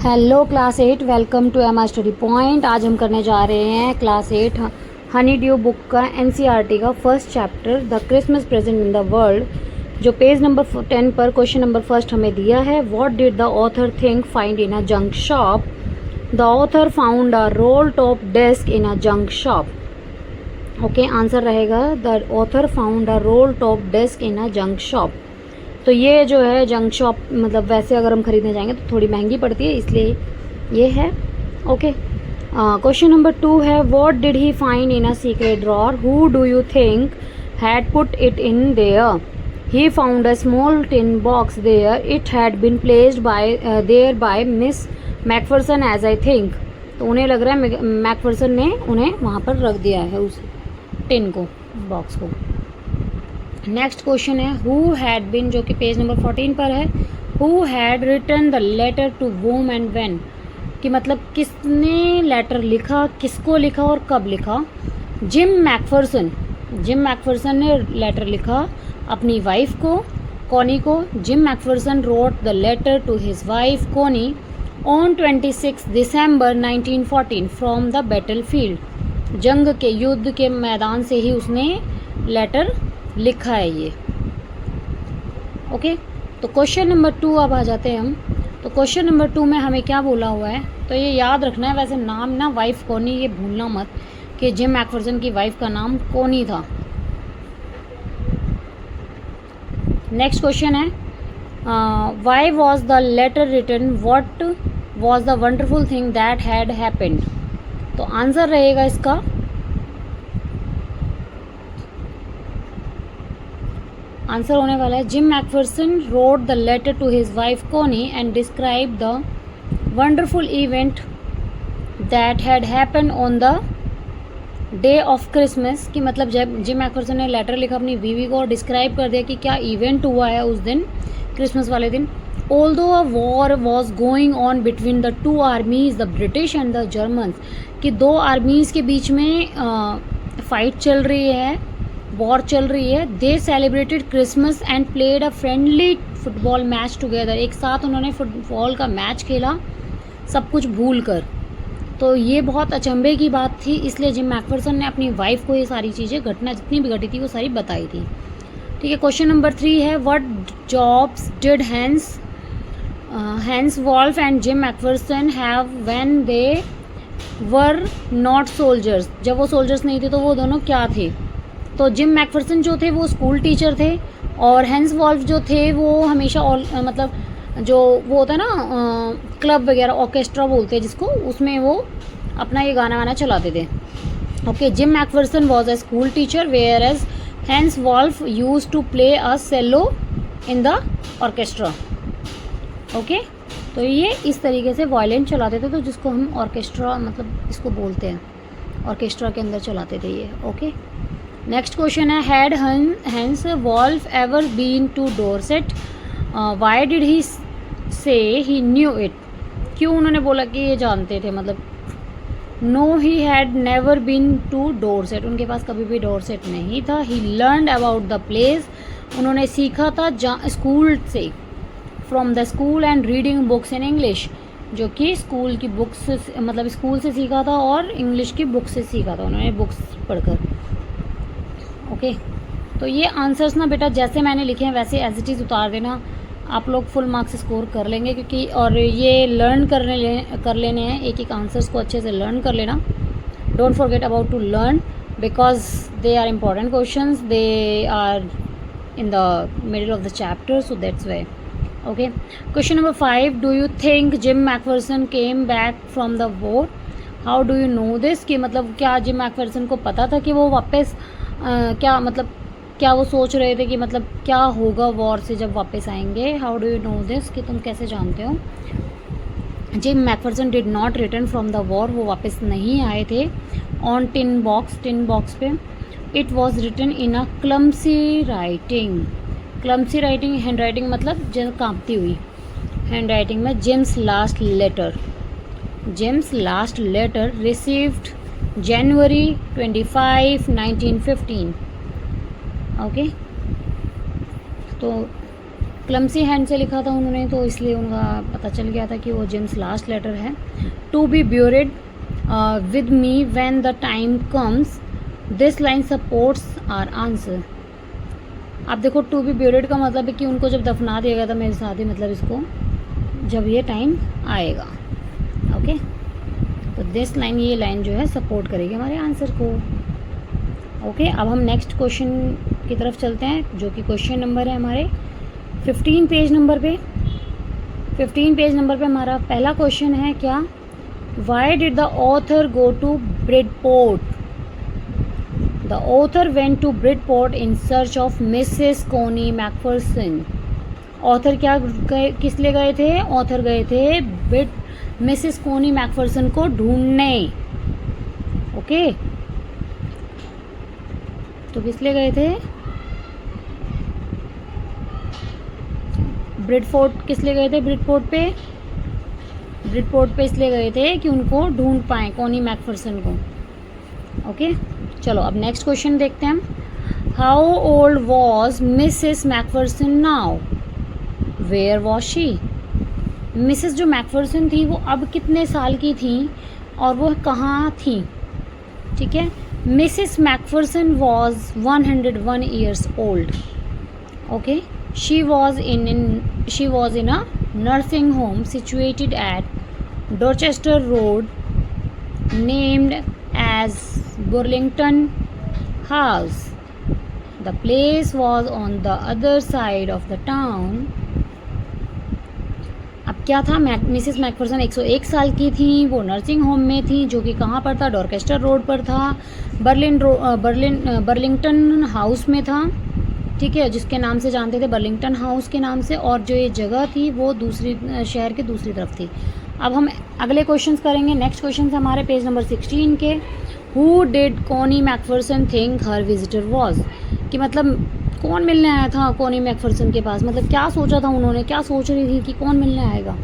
Hello class 8, welcome to M study point. आज हम करने जा रहे हैं क्लास 8 हनी ड्यू बुक का एनसीईआरटी का first chapter the Christmas present in the world. जो पेज नंबर 10 पर क्वेश्चन नंबर फर्स्ट हमें दिया है, what did the author think find in a junk shop. The author found a roll top desk in a junk shop. Okay, answer रहेगा the author found a roll top desk in a junk shop. तो ये जो है junk shop, मतलब वैसे अगर हम खरीदने जाएंगे तो थोड़ी महंगी पड़ती है, इसलिए ये है। ओके, क्वेश्चन नंबर 2 है, what did he find in a secret drawer. Who do you think had put it in there. He found a small tin box there. It had been placed by there by Miss Macpherson as I think. तो उन्हें लग रहा है McPherson ने उन्हें वहाँ पर रख दिया है उस टिन को, बॉक्स को। नेक्स्ट क्वेश्चन है, हु हैड बिन, जो कि पेज नंबर 14 पर है। Who had written the letter to whom and when, कि मतलब किसने लेटर लिखा, किसको लिखा और कब लिखा। जिम मैकफरसन ने लेटर लिखा अपनी वाइफ को, कॉनी को। Jim McPherson wrote the letter to his wife Connie on 26 December 1914 from the battlefield. जंग के, युद्ध के मैदान से ही उसने लेटर लिखा है ये। ओके, तो क्वेश्चन नंबर 2 अब आ जाते हैं हम। तो क्वेश्चन नंबर 2 में हमें क्या बोला हुआ है, तो ये याद रखना है। वैसे नाम ना वाइफ कोनी, ये भूलना मत कि जिम मैकफरसन की वाइफ का नाम कोनी था। नेक्स्ट क्वेश्चन है, why was the letter written, what was the wonderful thing that had happened. तो आंसर रहेगा इसका, आंसर होने वाला है, Jim McPherson wrote the letter to his wife Connie and describe the wonderful event that had happened on the day of Christmas. कि मतलब जब gym McPherson ने लेटर लिखा अपनी बीवी को और डिस्क्राइब कर दिया कि क्या इवेंट हुआ है उस दिन, क्रिसमस वाले दिन। Although a war was going on between the two आर्मीज, the British and the Germans, कि दो आर्मीज के बीच में फाइट चल रही है, वॉर चल रही है। दे celebrated Christmas and played a friendly football match together. एक साथ उन्होंने फुटबॉल का मैच खेला, सब कुछ भूल कर। तो ये बहुत अचंभे की बात थी, इसलिए जिम मैकफरसन ने अपनी वाइफ को ये सारी चीज़ें, घटना जितनी भी घटी थी वो सारी बताई थी। ठीक है, क्वेश्चन नंबर 3 है, what jobs did Hans Wolf and Jim McPherson have when they were not soldiers. जब वो सोल्जर्स नहीं थे तो वो दोनों क्या थे। तो जिम मैकफरसन जो थे वो स्कूल टीचर थे, और हैंस वॉल्फ जो थे वो हमेशा मतलब जो वो होता है ना क्लब वगैरह, ऑर्केस्ट्रा बोलते हैं जिसको, उसमें वो अपना ये गाना वाना चलाते थे। Okay, Jim McPherson was a school teacher whereas Hans Wolf used to play a cello in the orchestra. Okay, तो ये इस तरीके से वायलिन चलाते थे, तो जिसको हम ऑर्केस्ट्रा मतलब इसको बोलते हैं, ऑर्केस्ट्रा के अंदर चलाते थे ये। ओके, नेक्स्ट क्वेश्चन है, had Hans Wolf ever been to Dorset. Why did he say he knew it. क्यों उन्होंने बोला कि ये जानते थे, मतलब no he had never been to Dorset, उनके पास कभी भी डोरसेट नहीं था। He learned about the place, उन्होंने सीखा था स्कूल से, from the school and reading books in English, जो कि स्कूल की बुक्स मतलब स्कूल से सीखा था और इंग्लिश की बुक से सीखा था उन्होंने, बुक्स पढ़कर। ओके, तो ये आंसर्स ना बेटा जैसे मैंने लिखे हैं वैसे एज इट इज़ उतार देना, आप लोग फुल मार्क्स स्कोर कर लेंगे। क्योंकि और ये लर्न कर लेने हैं, एक एक आंसर्स को अच्छे से लर्न कर लेना। Don't forget about to learn because they are important questions, they are in the middle of the chapter, so that's why. Okay, question number 5, do you think Jim McPherson came back from the war. How do you know this, कि मतलब क्या gym McPherson को पता था कि वो वापस क्या मतलब क्या वो सोच रहे थे कि मतलब क्या होगा वॉर से जब वापस आएंगे। How do you know this, कि तुम कैसे जानते हो। Jim McPherson did not return from the war, वो वापस नहीं आए थे। ऑन टिन बॉक्स पे it was written in a clumsy writing. Clumsy writing, hand writing मतलब जो कांपती हुई हैंड राइटिंग में। Jim's last letter received January 25, 1915। Okay, तो क्लमसी हैंड से लिखा था उन्होंने, तो इसलिए उनका पता चल गया था कि वो जिम्स लास्ट लेटर है। To be buried with me when the time comes, this line supports our answer. आप देखो, टू बी ब्यूरिड का मतलब है कि उनको जब दफना दिया गया था मेरे साथ ही, मतलब इसको जब ये टाइम आएगा। ओके, तो दिस लाइन, ये लाइन जो है सपोर्ट करेगी हमारे आंसर को। ओके, अब हम नेक्स्ट क्वेश्चन की तरफ चलते हैं, जो कि क्वेश्चन नंबर है हमारे 15 पेज नंबर पे। 15 पेज नंबर पे हमारा पहला क्वेश्चन है क्या, why did the author go to Bridport? The author went to Bridport in search of Mrs Connie McPherson. Author क्या किस लिए गए थे? ऑथर गए थे मिसेस कोनी मैकफरसन को ढूंढने। ओके, तो किस लिए गए थे? ब्रिडफोर्ट किस लिए गए थे? ब्रिडपोर्ट पे इसलिए गए थे कि उनको ढूंढ पाएँ कोनी मैकफरसन को। ओके, चलो अब नेक्स्ट क्वेश्चन देखते हैं हम। How old was Mrs McPherson now? Where was she? Mrs जो मैकफरसन थी वो अब कितने साल की थी और वो कहाँ थी? ठीक है, Mrs McPherson was 101 years old. Okay, she was in a nursing home situated at Dorchester Road, named as Burlington House. The place was on the other side of the town. अब क्या था, मिसेस मैकफरसन 101 साल की थी, वो nursing home में थी, जो कि कहाँ पर था? डॉर्चेस्टर रोड पर था, बर्लिंगटन हाउस में था। ठीक है, जिसके नाम से जानते थे, बर्लिंगटन हाउस के नाम से, और जो ये जगह थी वो दूसरी शहर के दूसरी तरफ थी। अब हम अगले क्वेश्चंस करेंगे। नेक्स्ट क्वेश्चन हमारे पेज नंबर 16 के। हु डिड कोनी McPherson think her visitor was? कि मतलब कौन मिलने आया था कोनी मैकफरसन के पास, मतलब क्या सोचा था उन्होंने, क्या सोच रही थी कि कौन मिलने आएगा?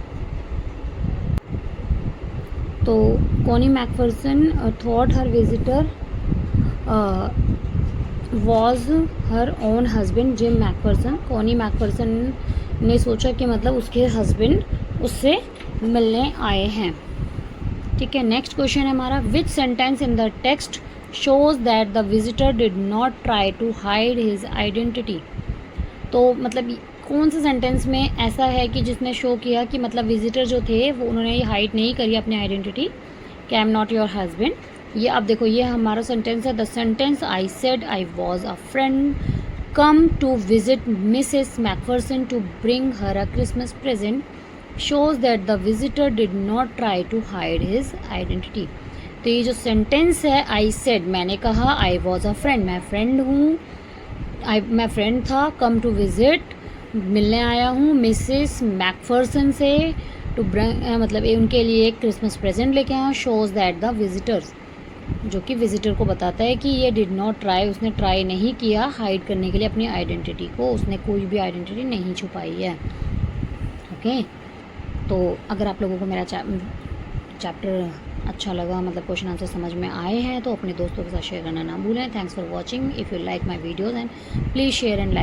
तो कोनी McPherson thought her visitor was her own husband gym McPherson. कोनी मैकफरसन ने सोचा कि मतलब उसके हस्बैंड उससे मिलने आए हैं। ठीक है, नेक्स्ट क्वेश्चन है हमारा, विच sentence in the text shows that the visitor did not try to hide his identity? तो मतलब कौन से सेंटेंस में ऐसा है कि जिसने शो किया कि मतलब विजिटर जो थे वो उन्होंने ये हाइड नहीं करी अपनी आइडेंटिटी कि I am not your husband. ये आप देखो, ये हमारा सेंटेंस है। The sentence I said I was a friend come to visit Mrs McPherson to bring her a Christmas present shows that the visitor did not try to hide his identity. तो ये जो sentence है, I said मैंने कहा, आई was a friend मैं friend हूँ, मैं friend था, कम टू विजिट मिलने आया हूँ मिसेस मैकफरसन से, टू मतलब उनके लिए एक क्रिसमस प्रेजेंट लेके आया। शोज़ दैट द विजिटर्स, जो कि विजिटर को बताता है कि ये डिड नॉट ट्राई, उसने ट्राई नहीं किया हाइड करने के लिए अपनी आइडेंटिटी को, उसने कोई भी आइडेंटिटी नहीं छुपाई है। ओके, तो अगर आप लोगों को मेरा चैप्टर अच्छा लगा, मतलब क्वेश्चन आंसर समझ में आए हैं, तो अपने दोस्तों के साथ शेयर करना ना भूलें। Thanks for watching. If you like my videos and please share and like.